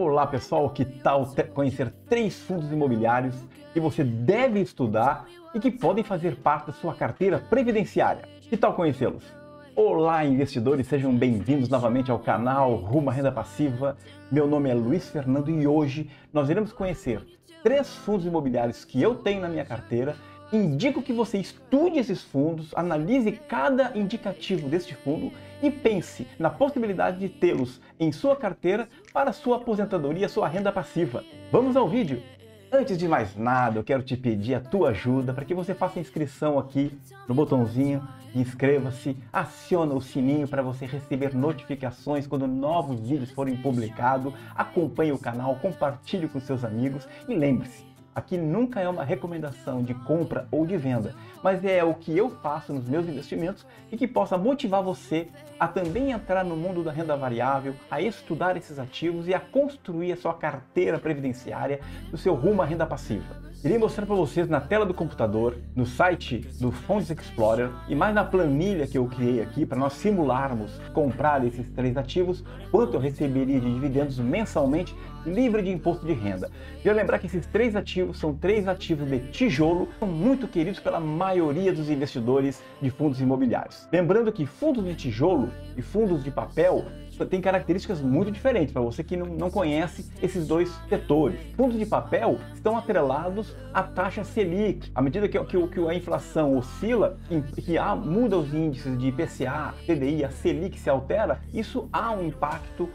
Olá pessoal, que tal conhecer 3 fundos imobiliários que você deve estudar e que podem fazer parte da sua carteira previdenciária? Que tal conhecê-los? Olá investidores, sejam bem-vindos novamente ao canal Rumo à Renda Passiva. Meu nome é Luiz Fernando e hoje nós iremos conhecer 3 fundos imobiliários que eu tenho na minha carteira. Indico que você estude esses fundos, analise cada indicativo deste fundo e pense na possibilidade de tê-los em sua carteira para sua aposentadoria, sua renda passiva. Vamos ao vídeo! Antes de mais nada, eu quero te pedir a tua ajuda para que você faça inscrição aqui no botãozinho, inscreva-se, aciona o sininho para você receber notificações quando novos vídeos forem publicados, acompanhe o canal, compartilhe com seus amigos e lembre-se, aqui nunca é uma recomendação de compra ou de venda, mas é o que eu faço nos meus investimentos e que possa motivar você a também entrar no mundo da renda variável, a estudar esses ativos e a construir a sua carteira previdenciária do seu rumo à renda passiva. Irei mostrar para vocês na tela do computador, no site do Funds Explorer e mais na planilha que eu criei aqui para nós simularmos comprar esses 3 ativos, quanto eu receberia de dividendos mensalmente livre de imposto de renda. Quero lembrar que esses 3 ativos são 3 ativos de tijolo, são muito queridos pela maioria dos investidores de fundos imobiliários. Lembrando que fundos de tijolo e fundos de papel têm características muito diferentes para você que não conhece esses dois setores. Fundos de papel estão atrelados à taxa Selic. À medida que a inflação oscila, que muda os índices de IPCA, CDI, a Selic se altera, isso há um impacto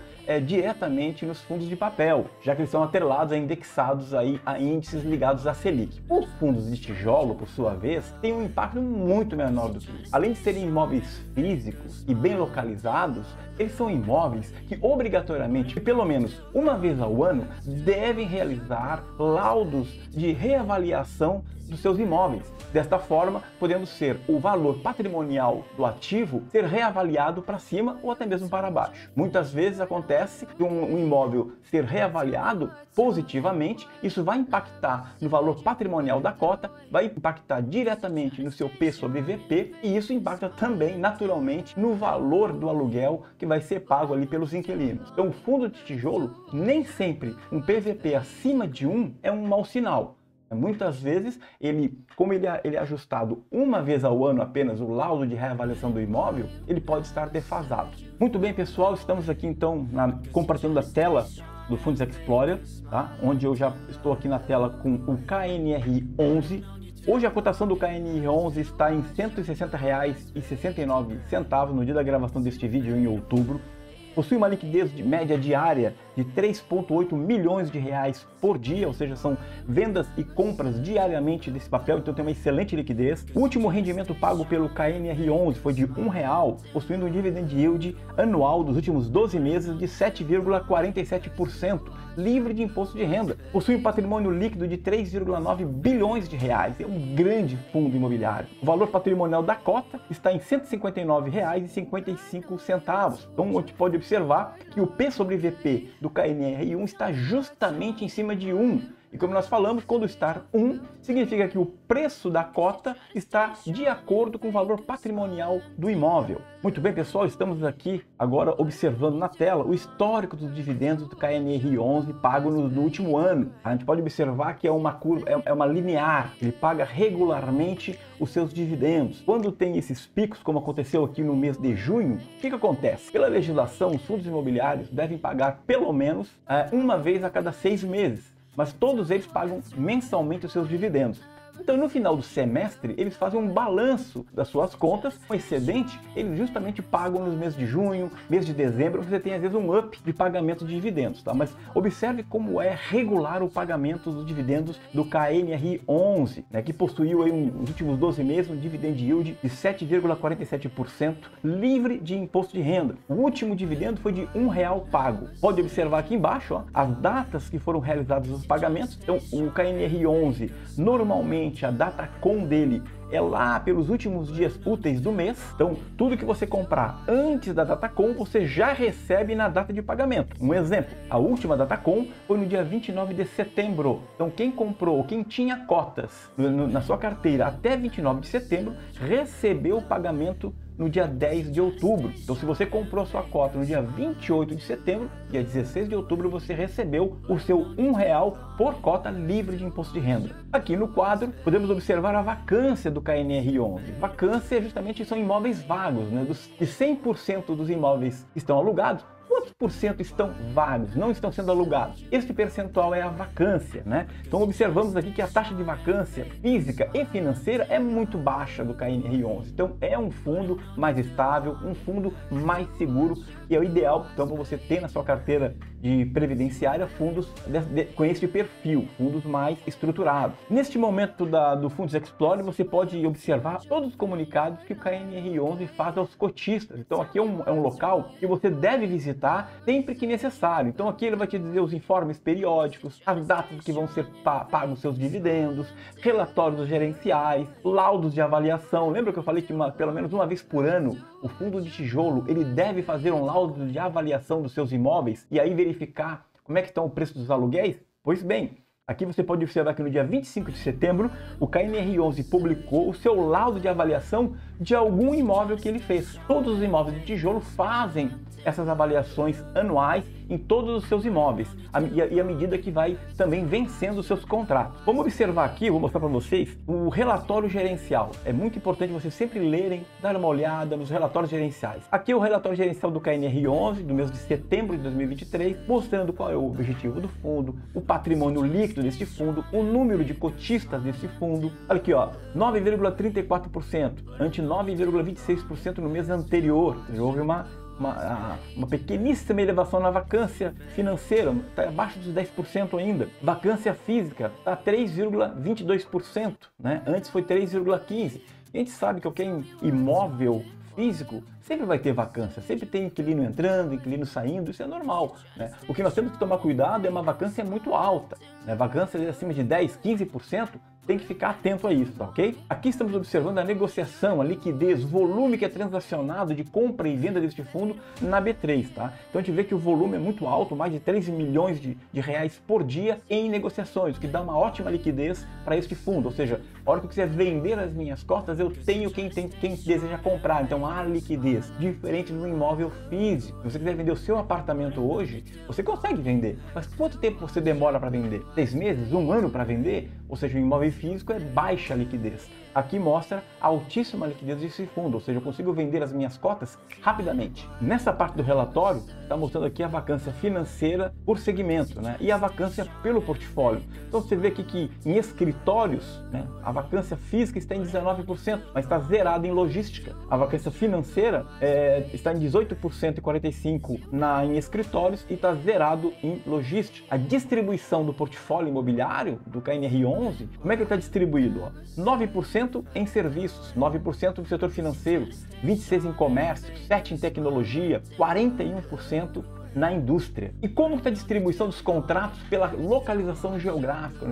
diretamente nos fundos de papel, já que eles são atrelados, indexados a índices ligados à Selic. Os fundos de tijolo, por sua vez, têm um impacto muito menor do que isso. Além de serem imóveis físicos e bem localizados, eles são imóveis que obrigatoriamente, pelo menos uma vez ao ano, devem realizar laudos de reavaliação dos seus imóveis. Desta forma, podendo ser o valor patrimonial do ativo ser reavaliado para cima ou até mesmo para baixo. Muitas vezes acontece que um imóvel ser reavaliado positivamente, isso vai impactar no valor patrimonial da cota, vai impactar diretamente no seu P sobre VP e isso impacta também naturalmente no valor do aluguel que vai ser pago ali pelos inquilinos. Então, o fundo de tijolo, nem sempre um PVP acima de 1 é um mau sinal. Muitas vezes, como ele é ajustado uma vez ao ano apenas, o laudo de reavaliação do imóvel, ele pode estar defasado. Muito bem, pessoal, estamos aqui então compartilhando a tela do Funds Explorer, tá? Onde eu já estou aqui na tela com o KNR11. Hoje a cotação do KNR11 está em R$ 160,69 no dia da gravação deste vídeo, em outubro. Possui uma liquidez de média diária de 3,8 milhões de reais por dia, ou seja, são vendas e compras diariamente desse papel, então tem uma excelente liquidez. O último rendimento pago pelo KNR11 foi de R$1, possuindo um dividend yield anual dos últimos 12 meses de 7,47%, livre de imposto de renda. Possui um patrimônio líquido de 3,9 bilhões de reais, é um grande fundo imobiliário. O valor patrimonial da cota está em R$ 159,55. Então, a gente pode observar que o P sobre VP do KNR1 está justamente em cima de 1. E como nós falamos, quando está 1, significa que o preço da cota está de acordo com o valor patrimonial do imóvel. Muito bem, pessoal, estamos aqui agora observando na tela o histórico dos dividendos do KNR11 pago no último ano. A gente pode observar que é uma curva, é uma linear, ele paga regularmente os seus dividendos. Quando tem esses picos, como aconteceu aqui no mês de junho, o que acontece? Pela legislação, os fundos imobiliários devem pagar pelo menos uma vez a cada 6 meses. Mas todos eles pagam mensalmente os seus dividendos. Então, no final do semestre, eles fazem um balanço das suas contas, o excedente, eles justamente pagam nos meses de junho, mês de dezembro, você tem às vezes um up de pagamento de dividendos, tá? Mas observe como é regular o pagamento dos dividendos do KNR11, né, que possuiu aí nos últimos 12 meses um dividend yield de 7,47%, livre de imposto de renda. O último dividendo foi de R$1 pago. Pode observar aqui embaixo, ó, as datas que foram realizados os pagamentos. Então, o KNR11, normalmente, a data com dele é lá pelos últimos dias úteis do mês. Então, tudo que você comprar antes da data com, você já recebe na data de pagamento. Um exemplo, a última data com foi no dia 29 de setembro. Então, quem comprou, quem tinha cotas na sua carteira até 29 de setembro, recebeu o pagamento no dia 10 de outubro. Então, se você comprou sua cota no dia 28 de setembro, dia 16 de outubro você recebeu o seu R$1 por cota livre de imposto de renda. Aqui no quadro, podemos observar a vacância do KNR11. Vacância justamente são imóveis vagos, né? De 100% dos imóveis que estão alugados, quantos por cento estão vagos, não estão sendo alugados? Este percentual é a vacância, né? Então observamos aqui que a taxa de vacância física e financeira é muito baixa do KNR11. Então é um fundo mais estável, um fundo mais seguro, e é o ideal então para você ter na sua carteira de previdenciária fundos com esse perfil, fundos mais estruturados. Neste momento do Fundos Explore, você pode observar todos os comunicados que o KNR11 faz aos cotistas. Então aqui é um local que você deve visitar sempre que necessário. Então aqui ele vai te dizer os informes periódicos, as datas que vão ser pagos seus dividendos, relatórios gerenciais, laudos de avaliação. Lembra que eu falei que pelo menos uma vez por ano o fundo de tijolo ele deve fazer um laudo de avaliação dos seus imóveis e aí verificar como é que estão o preço dos aluguéis? Pois bem, aqui você pode observar que no dia 25 de setembro, o KNR11 publicou o seu laudo de avaliação de algum imóvel que ele fez. Todos os imóveis de tijolo fazem essas avaliações anuais em todos os seus imóveis, e à medida que vai também vencendo os seus contratos. Vamos observar aqui, eu vou mostrar para vocês, o relatório gerencial. É muito importante vocês sempre lerem, dar uma olhada nos relatórios gerenciais. Aqui é o relatório gerencial do KNR11, do mês de setembro de 2023, mostrando qual é o objetivo do fundo, o patrimônio líquido deste fundo, o número de cotistas desse fundo. Olha aqui, ó, 9,34%, ante 9,26% no mês anterior. Houve uma pequeníssima elevação na vacância financeira, está abaixo dos 10% ainda. Vacância física está 3,22%, né? Antes foi 3,15%. A gente sabe que qualquer imóvel físico sempre vai ter vacância, sempre tem inquilino entrando, inquilino saindo, isso é normal, né? O que nós temos que tomar cuidado é uma vacância muito alta, né? Vacância acima de 10%, 15%, tem que ficar atento a isso, tá ok? Aqui estamos observando a negociação, a liquidez, o volume que é transacionado de compra e venda deste fundo na B3, tá? Então a gente vê que o volume é muito alto, mais de 13 milhões de reais por dia em negociações, o que dá uma ótima liquidez para este fundo, ou seja, a hora que eu quiser vender as minhas cotas, eu tenho quem deseja comprar, então há liquidez, diferente do imóvel físico. Se você quiser vender o seu apartamento hoje, você consegue vender, mas quanto tempo você demora para vender? 6 meses? 1 ano para vender? Ou seja, o imóvel físico é baixa liquidez. Aqui mostra a altíssima liquidez desse fundo, ou seja, eu consigo vender as minhas cotas rapidamente. Nessa parte do relatório, está mostrando aqui a vacância financeira por segmento, né? E a vacância pelo portfólio. Então você vê aqui que em escritórios, né, a vacância física está em 19%, mas está zerada em logística. A vacância financeira está em 18% e 45% em escritórios e está zerado em logística. A distribuição do portfólio imobiliário do KNR11, como é que ele está distribuído? 9% em serviços, 9% no setor financeiro, 26% em comércio, 7% em tecnologia, 41% na indústria. E como está a distribuição dos contratos pela localização geográfica?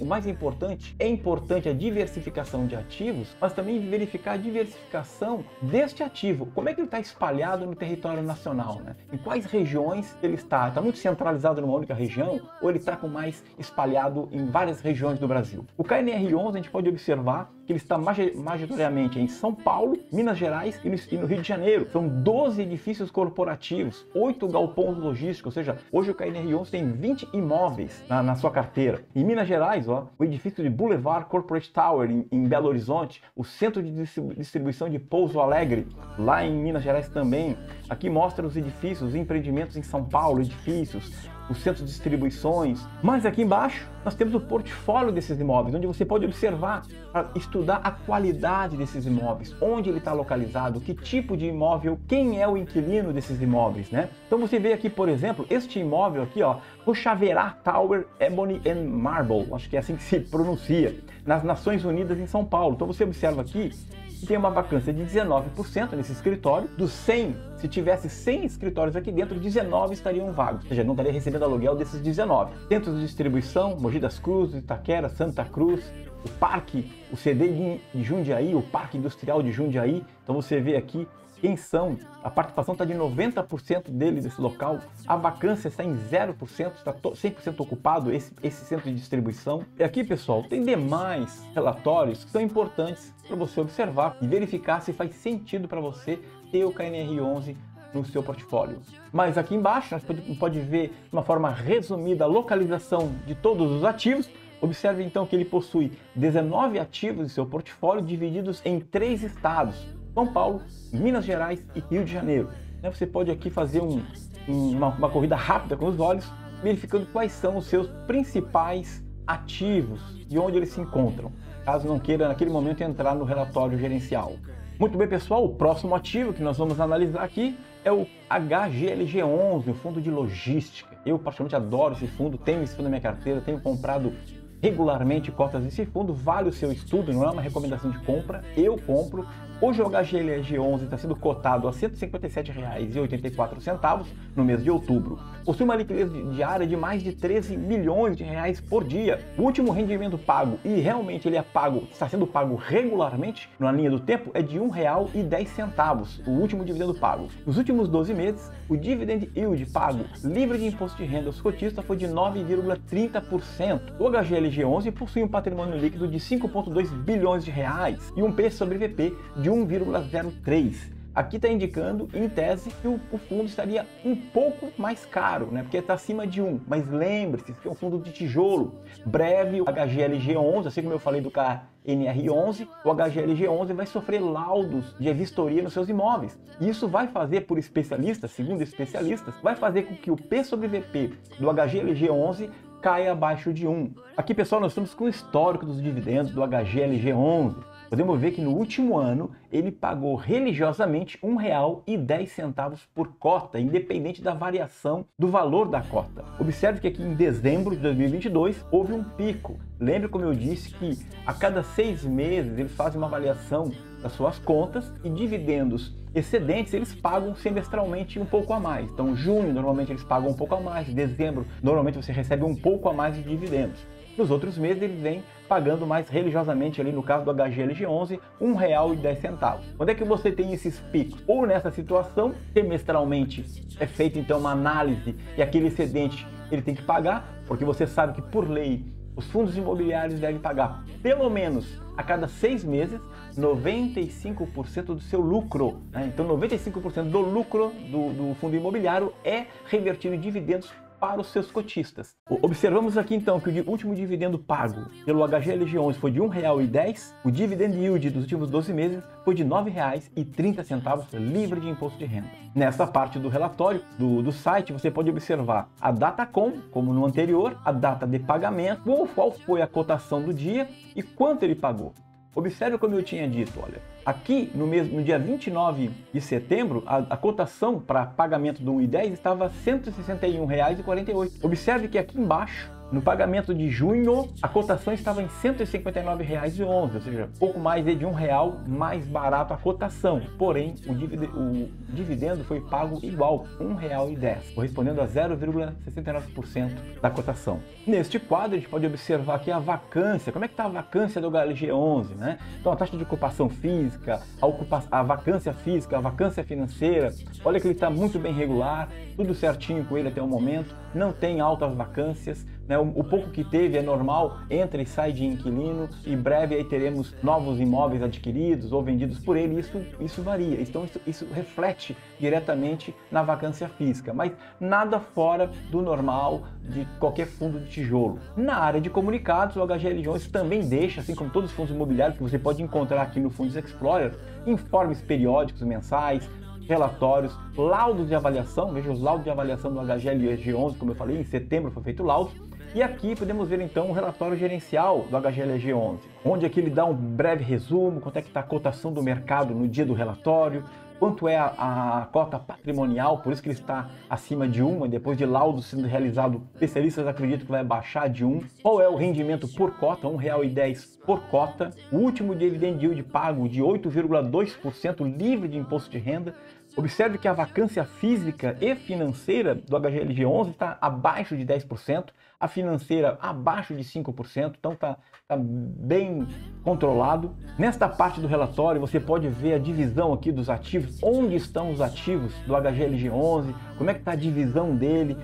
O mais importante, é importante a diversificação de ativos, mas também verificar a diversificação deste ativo. Como é que ele está espalhado no território nacional, né? Em quais regiões ele está? Está muito centralizado numa única região ou ele está mais espalhado em várias regiões do Brasil? O KNR11 a gente pode observar que ele está majoritariamente em São Paulo, Minas Gerais e no Rio de Janeiro. São 12 edifícios corporativos, 8 galpões logísticos, ou seja, hoje o KNR11 tem 20 imóveis na sua carteira. Em Minas Gerais, ó, o edifício de Boulevard Corporate Tower em Belo Horizonte, o centro de distribuição de Pouso Alegre, lá em Minas Gerais também. Aqui mostra os edifícios, os empreendimentos em São Paulo, edifícios, os centros de distribuições. Mas aqui embaixo nós temos o portfólio desses imóveis, onde você pode observar, estudar a qualidade desses imóveis, onde ele está localizado, que tipo de imóvel, quem é o inquilino desses imóveis, né? Então você vê aqui, por exemplo, este imóvel aqui, ó, o Xaverá Tower Ebony and Marble, acho que é assim que se pronuncia, nas Nações Unidas em São Paulo. Então você observa aqui que tem uma vacância de 19% nesse escritório. Dos 100, se tivesse 100 escritórios aqui dentro, 19 estariam vagos, ou seja, não estaria recebendo aluguel desses 19. Centros de distribuição, Mogi das Cruzes, Itaquera, Santa Cruz, o Parque, o CD de Jundiaí, o Parque Industrial de Jundiaí. Então você vê aqui quem são, a participação está de 90% dele desse local, a vacância está em 0%, está 100% ocupado esse centro de distribuição. E aqui, pessoal, tem demais relatórios que são importantes para você observar e verificar se faz sentido para você ter o KNR11 no seu portfólio. Mas aqui embaixo, nós pode ver de uma forma resumida a localização de todos os ativos. Observe então que ele possui 19 ativos em seu portfólio, divididos em 3 estados: São Paulo, Minas Gerais e Rio de Janeiro. Você pode aqui fazer uma corrida rápida com os olhos, verificando quais são os seus principais ativos e onde eles se encontram, caso não queira naquele momento entrar no relatório gerencial. Muito bem, pessoal, o próximo ativo que nós vamos analisar aqui é o HGLG11, o fundo de logística. Eu particularmente adoro esse fundo, tenho esse fundo na minha carteira, tenho comprado regularmente cotas desse fundo, vale o seu estudo, não é uma recomendação de compra, eu compro. Hoje o HGLG11 está sendo cotado a R$ 157,84 no mês de outubro. Possui uma liquidez diária de mais de 13 milhões de reais por dia. O último rendimento pago, e realmente ele está sendo pago regularmente na linha do tempo, é de R$ 1,10, o último dividendo pago. Nos últimos 12 meses, o dividend yield pago livre de imposto de renda aos cotistas foi de 9,30%. O HGLG11 possui um patrimônio líquido de 5,2 bilhões de reais e um P sobre VP de 1,03. Aqui está indicando, em tese, que o fundo estaria um pouco mais caro, né? Porque está acima de 1. Mas lembre-se que é um fundo de tijolo. Breve, o HGLG11, assim como eu falei do KNR11, o HGLG11 vai sofrer laudos de vistoria nos seus imóveis. E isso vai fazer, por especialistas, segundo especialistas, vai fazer com que o P sobre VP do HGLG11 caia abaixo de 1. Aqui, pessoal, nós estamos com o histórico dos dividendos do HGLG11. Podemos ver que no último ano ele pagou religiosamente R$ 1,10 por cota, independente da variação do valor da cota. Observe que aqui em dezembro de 2022 houve um pico. Lembre, como eu disse, que a cada 6 meses eles fazem uma avaliação das suas contas e dividendos excedentes eles pagam semestralmente um pouco a mais. Então, junho normalmente eles pagam um pouco a mais, dezembro normalmente você recebe um pouco a mais de dividendos. Nos outros meses eles vêm pagando mais religiosamente, ali no caso do HGLG11, R$ 1,10. Quando é que você tem esses picos? Ou nessa situação, semestralmente é feita então uma análise e aquele excedente ele tem que pagar, porque você sabe que por lei os fundos imobiliários devem pagar pelo menos a cada 6 meses 95% do seu lucro, né? Então 95% do lucro do fundo imobiliário é revertido em dividendos para os seus cotistas. Observamos aqui então que o último dividendo pago pelo HGLG11 foi de R$ 1,10, o dividend yield dos últimos 12 meses foi de R$ 9,30 livre de imposto de renda. Nesta parte do relatório do site você pode observar a data como no anterior, a data de pagamento, qual foi a cotação do dia e quanto ele pagou. Observe como eu tinha dito, olha, aqui no dia 29 de setembro, a cotação para pagamento do 1,10 estava R$ 161,48. Observe que aqui embaixo, no pagamento de junho, a cotação estava em R$ 159,11, ou seja, pouco mais de R$1 mais barato a cotação. Porém, o dividendo foi pago igual, R$ 1,10, correspondendo a 0,69% da cotação. Neste quadro, a gente pode observar aqui a vacância. Como é que está a vacância do HGLG11, né? Então, a taxa de ocupação física, a vacância física, a vacância financeira. Olha que ele está muito bem regular, tudo certinho com ele até o momento, não tem altas vacâncias, né? O pouco que teve é normal, entra e sai de inquilino, e em breve aí teremos novos imóveis adquiridos ou vendidos por ele, isso varia, então isso reflete diretamente na vacância física, mas nada fora do normal de qualquer fundo de tijolo. Na área de comunicados, o HGLG11 também deixa, assim como todos os fundos imobiliários que você pode encontrar aqui no Fundos Explorer, informes periódicos mensais, relatórios, laudos de avaliação. Veja os laudos de avaliação do HGLG11, como eu falei, em setembro foi feito laudo. E aqui podemos ver então o relatório gerencial do HGLG11, onde aqui ele dá um breve resumo, quanto é que está a cotação do mercado no dia do relatório, quanto é a cota patrimonial, por isso que ele está acima de 1, e depois de laudo sendo realizado, especialistas acreditam que vai baixar de 1. Qual é o rendimento por cota? R$ 1,10 por cota. O último dividend yield pago de 8,2% livre de imposto de renda. Observe que a vacância física e financeira do HGLG11 está abaixo de 10%, a financeira abaixo de 5%, então está bem controlado. Nesta parte do relatório você pode ver a divisão aqui dos ativos, onde estão os ativos do HGLG11, como é que está a divisão dele,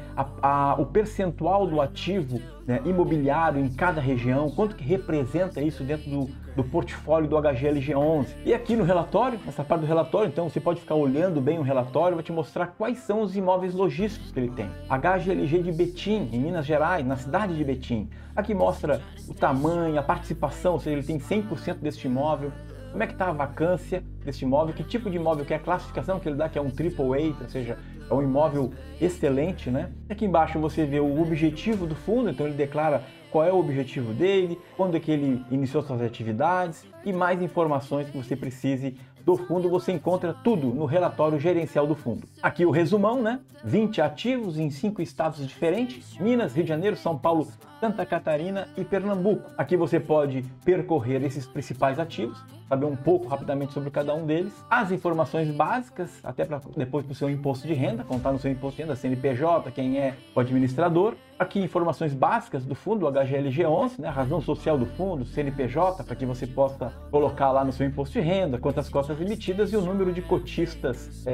o percentual do ativo, né, imobiliário em cada região, quanto que representa isso dentro do portfólio do HGLG11. E aqui no relatório, nessa parte do relatório, então você pode ficar olhando bem o relatório, vai te mostrar quais são os imóveis logísticos que ele tem. HGLG de Betim, em Minas Gerais, na cidade de Betim. Aqui mostra o tamanho, a participação, ou seja, ele tem 100% deste imóvel. Como é que está a vacância deste imóvel, que tipo de imóvel, que é a classificação que ele dá, que é um AAA, ou seja, é um imóvel excelente, né? Aqui embaixo você vê o objetivo do fundo, então ele declara qual é o objetivo dele, quando é que ele iniciou suas atividades e mais informações que você precise do fundo, você encontra tudo no relatório gerencial do fundo. Aqui o resumão, né? 20 ativos em 5 estados diferentes: Minas, Rio de Janeiro, São Paulo, Santa Catarina e Pernambuco. Aqui você pode percorrer esses principais ativos, saber um pouco rapidamente sobre cada um deles, as informações básicas, até para depois para o seu imposto de renda, contar no seu imposto de renda, CNPJ, quem é o administrador. Aqui informações básicas do fundo, o HGLG11, né, a razão social do fundo, CNPJ, para que você possa colocar lá no seu imposto de renda, quantas cotas emitidas e o número de cotistas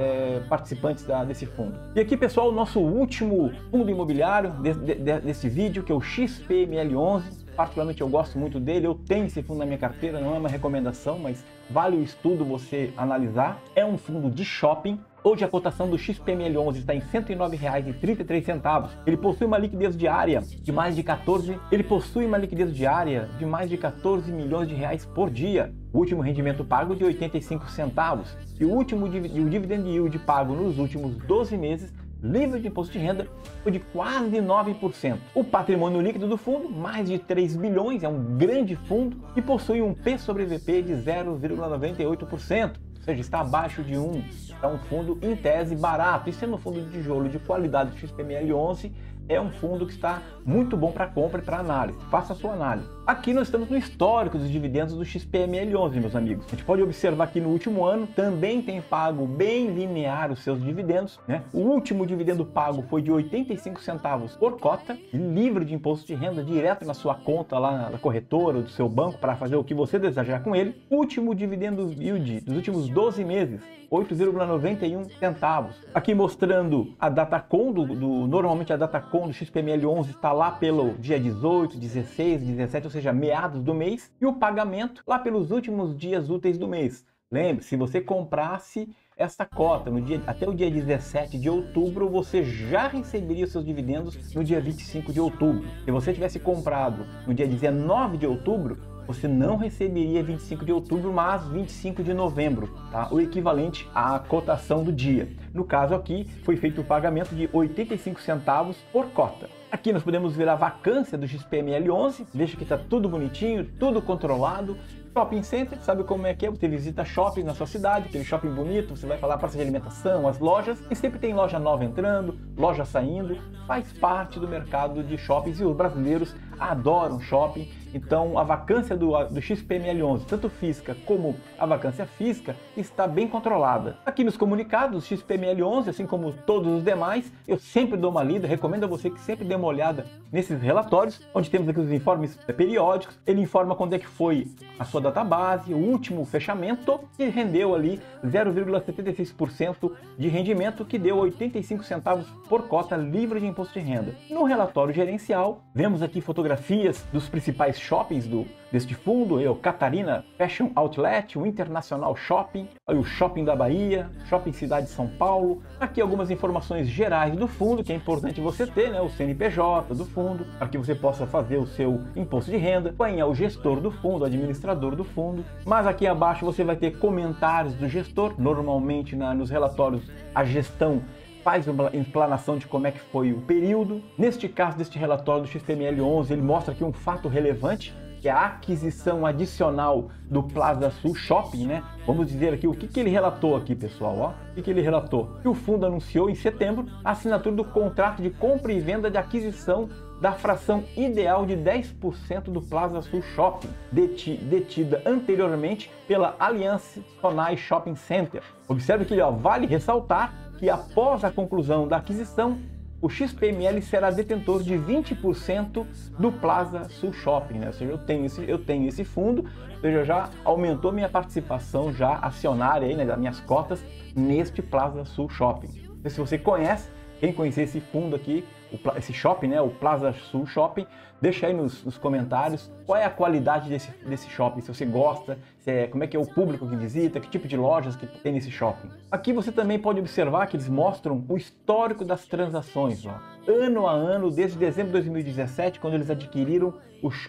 participantes desse fundo. E aqui, pessoal, o nosso último fundo imobiliário desse vídeo, que é o XPML11. Particularmente eu gosto muito dele, eu tenho esse fundo na minha carteira, não é uma recomendação, mas vale o estudo você analisar. É um fundo de shopping. Hoje a cotação do XPML11 está em R$ 109,33. Ele possui uma liquidez diária de mais de 14 milhões de reais por dia. O último rendimento pago de 85 centavos. E o dividend yield pago nos últimos 12 meses livre de imposto de renda foi de quase 9%. O patrimônio líquido do fundo, mais de 3 bilhões, é um grande fundo e possui um P sobre VP de 0,98%, ou seja, está abaixo de 1. É um fundo, em tese, barato. E sendo um fundo de tijolo de qualidade do XPML11, é um fundo que está muito bom para compra e para análise. Faça a sua análise. Aqui nós estamos no histórico dos dividendos do XPML11, meus amigos. A gente pode observar que no último ano também tem pago bem linear os seus dividendos, né? O último dividendo pago foi de 85 centavos por cota, livre de imposto de renda, direto na sua conta lá na corretora, do seu banco, para fazer o que você desejar com ele. O último dividendo yield dos últimos 12 meses, 8,91 centavos. Aqui mostrando a Datacom, normalmente a Datacom do XPML11 está lá pelo dia 18, 16, 17, ou seja, meados do mês, e o pagamento lá pelos últimos dias úteis do mês. Lembre-se, se você comprasse essa cota até o dia 17 de outubro, você já receberia seus dividendos no dia 25 de outubro. Se você tivesse comprado no dia 19 de outubro, você não receberia 25 de outubro, mas 25 de novembro, tá? O equivalente à cotação do dia. No caso aqui, foi feito o pagamento de 85 centavos por cota. Aqui nós podemos ver a vacância do XPML11, veja que está tudo bonitinho, tudo controlado. Shopping center, sabe como é que é? Você visita shopping na sua cidade, aquele shopping bonito, você vai falar praça de alimentação, as lojas, e sempre tem loja nova entrando, loja saindo, faz parte do mercado de shoppings e os brasileiros adoram shopping. Então a vacância do XPML11, tanto física como a vacância física, está bem controlada. Aqui nos comunicados, XPML11, assim como todos os demais, eu sempre dou uma lida, recomendo a você que sempre dê uma olhada nesses relatórios, onde temos aqui os informes periódicos. Ele informa quando é que foi a sua database, o último fechamento, e rendeu ali 0,76% de rendimento, que deu 85 centavos por cota livre de imposto de renda. No relatório gerencial, vemos aqui fotografias dos principais shoppings deste fundo, o Catarina Fashion Outlet, o Internacional Shopping, o Shopping da Bahia, Shopping Cidade de São Paulo. Aqui algumas informações gerais do fundo, que é importante você ter, né? O CNPJ do fundo, para que você possa fazer o seu imposto de renda, quem é o gestor do fundo, o administrador do fundo. Mas aqui abaixo você vai ter comentários do gestor. Normalmente nos relatórios a gestão faz uma explanação de como é que foi o período. Neste caso deste relatório do XPML11, ele mostra aqui um fato relevante, que é a aquisição adicional do Plaza Sul Shopping, né? Vamos dizer aqui o que ele relatou aqui, pessoal, ó. O que ele relatou? Que o fundo anunciou em setembro a assinatura do contrato de compra e venda de aquisição da fração ideal de 10% do Plaza Sul Shopping, detida anteriormente pela Alliance Sonai Shopping Center. Observe que, ó, vale ressaltar que após a conclusão da aquisição, o XPML será detentor de 20% do Plaza Sul Shopping, né? Ou seja, eu tenho esse fundo, ou seja, já aumentou minha participação já acionária aí, né, das minhas cotas neste Plaza Sul Shopping. Não sei se você conhece, quem conhecer esse fundo aqui, esse shopping, né, o Plaza Sul Shopping, deixa aí nos comentários qual é a qualidade desse shopping, se você gosta, como é que é o público que visita, que tipo de lojas que tem nesse shopping. Aqui você também pode observar que eles mostram o histórico das transações, ó, ano a ano, desde dezembro de 2017, quando eles adquiriram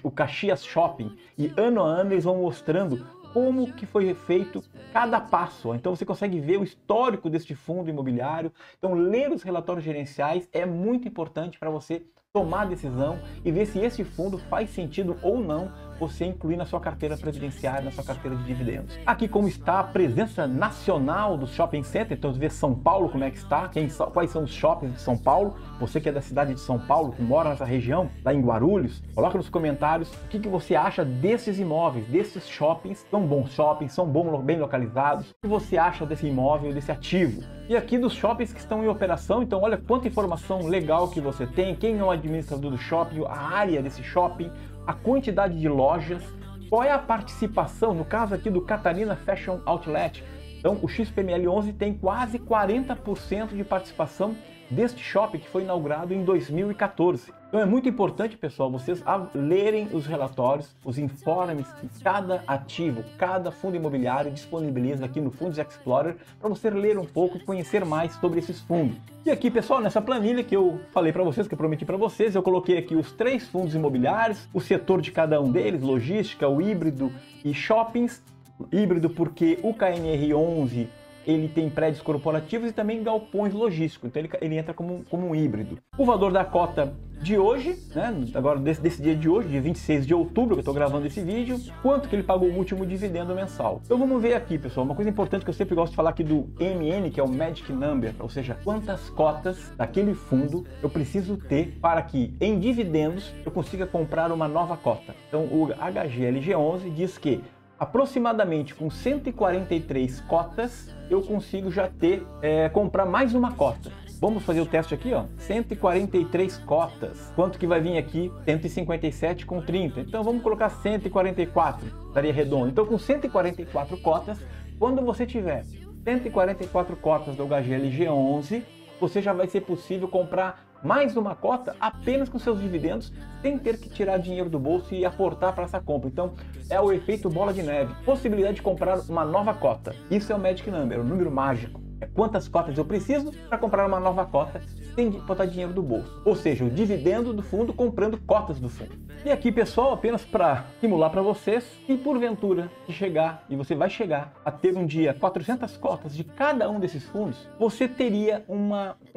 o Caxias Shopping, e ano a ano eles vão mostrando como que foi feito cada passo. Então você consegue ver o histórico deste fundo imobiliário. Então ler os relatórios gerenciais é muito importante para você tomar a decisão e ver se esse fundo faz sentido ou não você incluir na sua carteira previdenciária, na sua carteira de dividendos. Aqui como está a presença nacional do shopping center, então você vê São Paulo como é que está, quais são os shoppings de São Paulo, você que é da cidade de São Paulo, que mora nessa região, lá em Guarulhos, coloca nos comentários o que você acha desses imóveis, desses shoppings, são bons shoppings, são bem localizados, o que você acha desse imóvel, desse ativo. E aqui dos shoppings que estão em operação, então olha quanta informação legal que você tem, quem é o administrador do shopping, a área desse shopping, a quantidade de lojas, qual é a participação, no caso aqui do Catarina Fashion Outlet. Então o XPML 11 tem quase 40% de participação deste shopping que foi inaugurado em 2014. Então é muito importante, pessoal, vocês lerem os relatórios, os informes que cada ativo, cada fundo imobiliário disponibiliza aqui no Fundos Explorer para você ler um pouco e conhecer mais sobre esses fundos. E aqui, pessoal, nessa planilha que eu falei para vocês, que eu prometi para vocês, eu coloquei aqui os 3 fundos imobiliários, o setor de cada um deles, logística, o híbrido e shoppings. Híbrido porque o KNR 11 ele tem prédios corporativos e também galpões logísticos, então ele entra como um híbrido. O valor da cota de hoje, né, agora desse dia de hoje, dia 26 de outubro, que eu estou gravando esse vídeo, quanto que ele pagou o último dividendo mensal. Então vamos ver aqui, pessoal, uma coisa importante que eu sempre gosto de falar aqui do MN, que é o Magic Number, ou seja, quantas cotas daquele fundo eu preciso ter para que em dividendos eu consiga comprar uma nova cota. Então o HGLG11 diz que aproximadamente com 143 cotas eu consigo já comprar mais uma cota. Vamos fazer o teste aqui, ó. 143 cotas. Quanto que vai vir aqui? 157,30. Então vamos colocar 144, daria redondo. Então com 144 cotas, quando você tiver 144 cotas do HGLG11, você já vai ser possível comprar mais uma cota apenas com seus dividendos, sem ter que tirar dinheiro do bolso e aportar para essa compra. Então é o efeito bola de neve, possibilidade de comprar uma nova cota. Isso é o Magic Number, o número mágico. É quantas cotas eu preciso para comprar uma nova cota sem botar dinheiro do bolso. Ou seja, o dividendo do fundo comprando cotas do fundo. E aqui, pessoal, apenas para simular para vocês, se porventura de chegar, e você vai chegar a ter um dia 400 cotas de cada um desses fundos, você teria um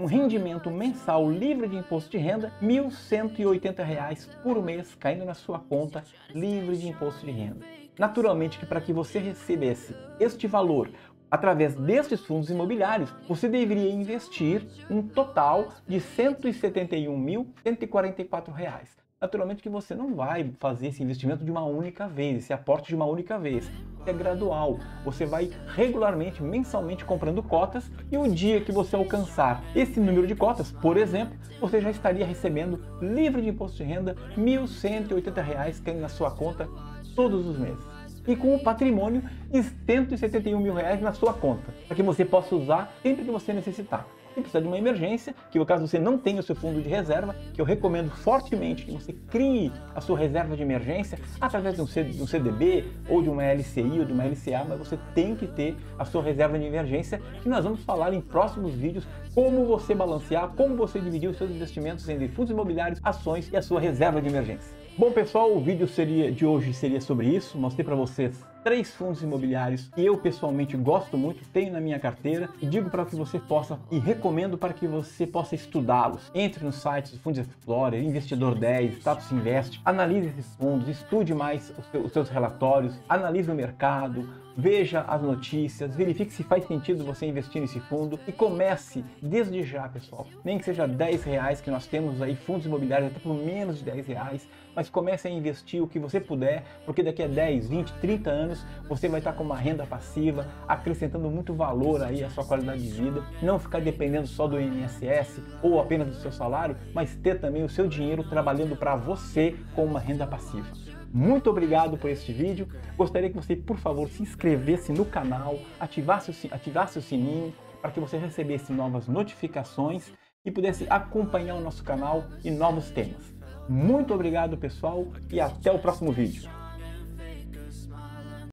rendimento mensal livre de imposto de renda, R$ 1.180 por mês caindo na sua conta livre de imposto de renda. Naturalmente que para que você recebesse este valor através destes fundos imobiliários, você deveria investir um total de R$ 171.144. Naturalmente que você não vai fazer esse investimento de uma única vez, esse aporte de uma única vez. É gradual. Você vai regularmente, mensalmente comprando cotas e o dia que você alcançar esse número de cotas, por exemplo, você já estaria recebendo livre de imposto de renda R$ 1.180 caindo na sua conta todos os meses. E com o patrimônio de R$ 171 mil na sua conta, para que você possa usar sempre que você necessitar. Se precisar de uma emergência, que no caso você não tenha o seu fundo de reserva, que eu recomendo fortemente que você crie a sua reserva de emergência através de um CDB ou de uma LCI ou de uma LCA, mas você tem que ter a sua reserva de emergência, que nós vamos falar em próximos vídeos como você balancear, como você dividir os seus investimentos entre fundos imobiliários, ações e a sua reserva de emergência. Bom pessoal, o vídeo de hoje seria sobre isso. Mostrei para vocês 3 fundos imobiliários que eu pessoalmente gosto muito, tenho na minha carteira e digo para que você possa e recomendo para que você possa estudá-los. Entre nos sites do Fundos Explorer, Investidor 10, Status Invest, analise esses fundos, estude mais os seus relatórios, analise o mercado, veja as notícias, verifique se faz sentido você investir nesse fundo e comece desde já, pessoal. Nem que seja R$10 que nós temos aí fundos imobiliários até por menos de R$10, mas comece a investir o que você puder, porque daqui a 10, 20, 30 anos você vai estar com uma renda passiva, acrescentando muito valor aí à sua qualidade de vida, não ficar dependendo só do INSS ou apenas do seu salário, mas ter também o seu dinheiro trabalhando para você com uma renda passiva. Muito obrigado por este vídeo, gostaria que você, por favor, se inscrevesse no canal, ativasse o sininho para que você recebesse novas notificações e pudesse acompanhar o nosso canal e novos temas. Muito obrigado, pessoal, e até o próximo vídeo.